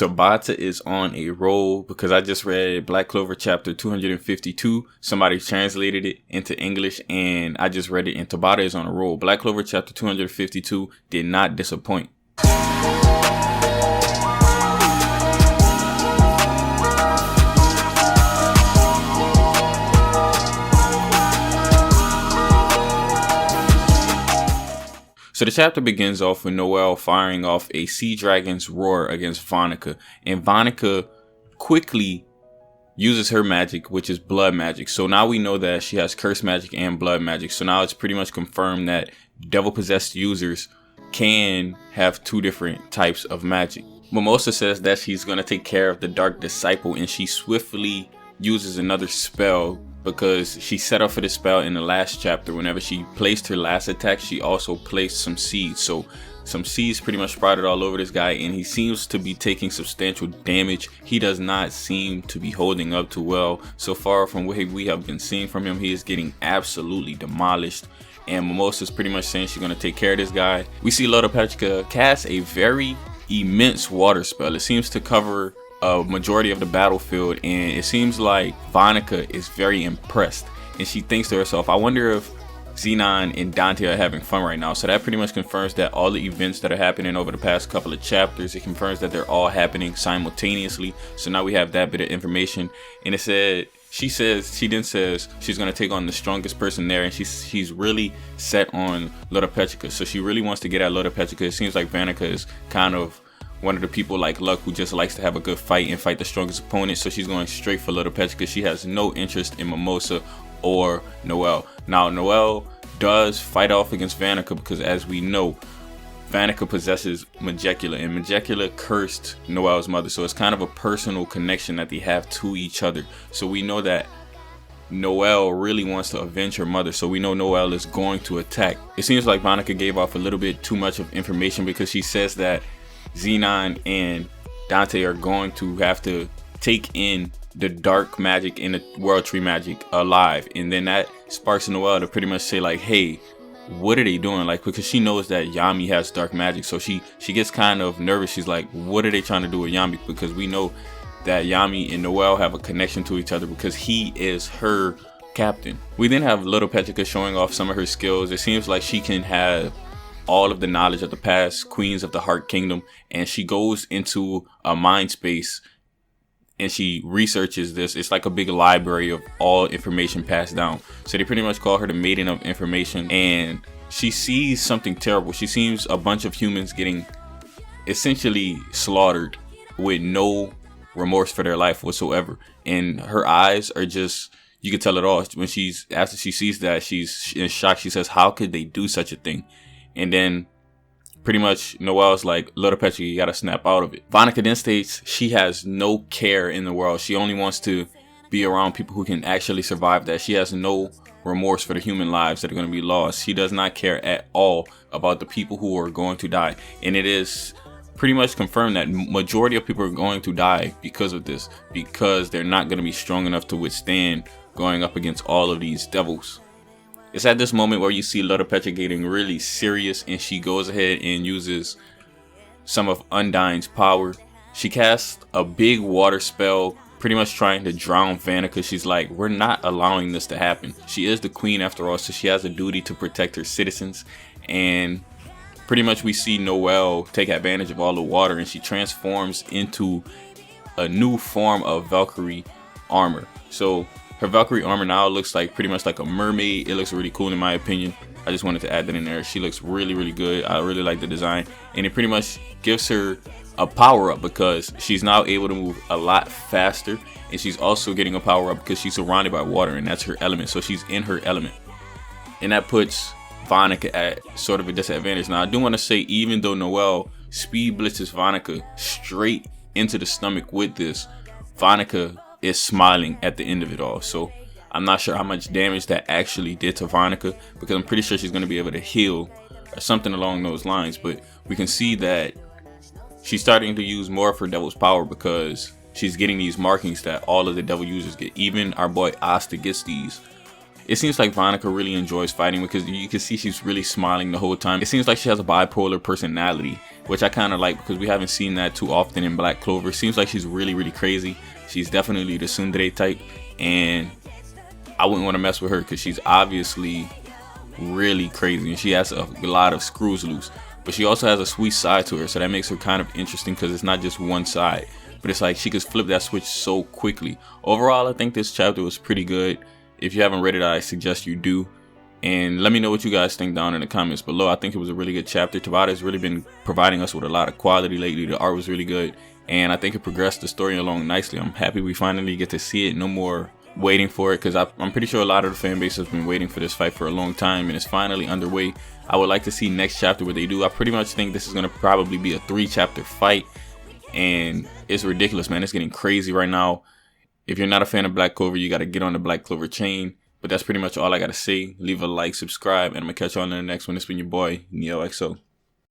Tabata is on a roll because I just read Black Clover Chapter 252. Somebody translated it into English and I just read it, and Tabata is on a roll. Black Clover Chapter 252 did not disappoint. So the chapter begins off with Noelle firing off a sea dragon's roar against Vanica, and Vanica quickly uses her magic, which is blood magic. So now we know that she has curse magic and blood magic. So now it's pretty much confirmed that devil possessed users can have two different types of magic. Mimosa says that she's going to take care of the Dark Disciple, and she swiftly uses another spell because she set up for the spell in the last chapter. Whenever she placed her last attack, she also placed some seeds. So some seeds pretty much sprouted all over this guy, and he seems to be taking substantial damage. He does not seem to be holding up too well. So far from what we have been seeing from him, he is getting absolutely demolished. And Mimosa is pretty much saying she's going to take care of this guy. We see Lolopechka cast a very immense water spell. It seems to cover a majority of the battlefield, and it seems like Vanica is very impressed, and she thinks to herself, I wonder if Xenon and Dante are having fun right now. So that pretty much confirms that all the events that are happening over the past couple of chapters, it confirms that they're all happening simultaneously. So now we have that bit of information, and she then says she's going to take on the strongest person there, and she's really set on Lolopechka. So she really wants to get at Lolopechka. It seems like Vanica is kind of one of the people like Luck who just likes to have a good fight and fight the strongest opponent. So she's going straight for Lolopechka. She has no interest in Mimosa or Noelle. Now Noelle does fight off against Vanica because, as we know, Vanica possesses Magecula, and Magecula cursed Noelle's mother. So it's kind of a personal connection that they have to each other. So we know that Noelle really wants to avenge her mother, so we know Noelle is going to attack. It seems like Vanica gave off a little bit too much of information because she says that Xenon and Dante are going to have to take in the dark magic and the world tree magic alive, and then that sparks Noelle to pretty much say like, hey, what are they doing? Like, because she knows that Yami has dark magic, so she gets kind of nervous. She's like, what are they trying to do with Yami? Because we know that Yami and Noelle have a connection to each other because he is her captain. We then have Lolopechka showing off some of her skills. It seems like she can have all of the knowledge of the past queens of the Heart Kingdom, and she goes into a mind space and she researches this. It's like a big library of all information passed down. So they pretty much call her the Maiden of Information, and she sees something terrible. She sees a bunch of humans getting essentially slaughtered with no remorse for their life whatsoever, and her eyes are just, you can tell it all. When after she sees that, she's in shock. She says, how could they do such a thing? And then pretty much Noelle's like, Lolopechka, you gotta snap out of it. Vanica then states she has no care in the world. She only wants to be around people who can actually survive that. She has no remorse for the human lives that are going to be lost. She does not care at all about the people who are going to die. And it is pretty much confirmed that majority of people are going to die because of this, because they're not going to be strong enough to withstand going up against all of these devils. It's at this moment where you see Lolopechka getting really serious, and she goes ahead and uses some of Undyne's power. She casts a big water spell, pretty much trying to drown Vanica. She's like, we're not allowing this to happen. She is the queen after all, so she has a duty to protect her citizens. And pretty much we see Noelle take advantage of all the water, and she transforms into a new form of Valkyrie armor. So her Valkyrie armor now looks like pretty much like a mermaid. It looks really cool in my opinion. I just wanted to add that in there. She looks really, really good. I really like the design. And it pretty much gives her a power up because she's now able to move a lot faster. And she's also getting a power up because she's surrounded by water, and that's her element. So she's in her element. And that puts Vanica at sort of a disadvantage. Now I do want to say, even though Noelle speed blitzes Vanica straight into the stomach with this, Vanica is smiling at the end of it all. So I'm not sure how much damage that actually did to Vanica, because I'm pretty sure she's going to be able to heal or something along those lines. But we can see that she's starting to use more of her devil's power because she's getting these markings that all of the devil users get. Even our boy Asta gets these. it seems like Vanica really enjoys fighting because you can see she's really smiling the whole time. It seems like she has a bipolar personality, which I kind of like because we haven't seen that too often in Black Clover. It seems like she's really, really crazy. She's definitely the tsundere type, and I wouldn't want to mess with her because she's obviously really crazy and she has a lot of screws loose. But she also has a sweet side to her, so that makes her kind of interesting because it's not just one side. But it's like she could flip that switch so quickly. Overall, I think this chapter was pretty good. If you haven't read it, I suggest you do. And let me know what you guys think down in the comments below. I think it was a really good chapter. Tabata has really been providing us with a lot of quality lately. The art was really good. And I think it progressed the story along nicely. I'm happy we finally get to see it. No more waiting for it, because I'm pretty sure a lot of the fan base has been waiting for this fight for a long time, and it's finally underway. I would like to see next chapter what they do. I pretty much think this is going to probably be a 3-chapter fight, and it's ridiculous, man. It's getting crazy right now. If you're not a fan of Black Clover, you got to get on the Black Clover chain. But that's pretty much all I got to say. Leave a like, subscribe, and I'm going to catch you on in the next one. It's been your boy, Noelle XO.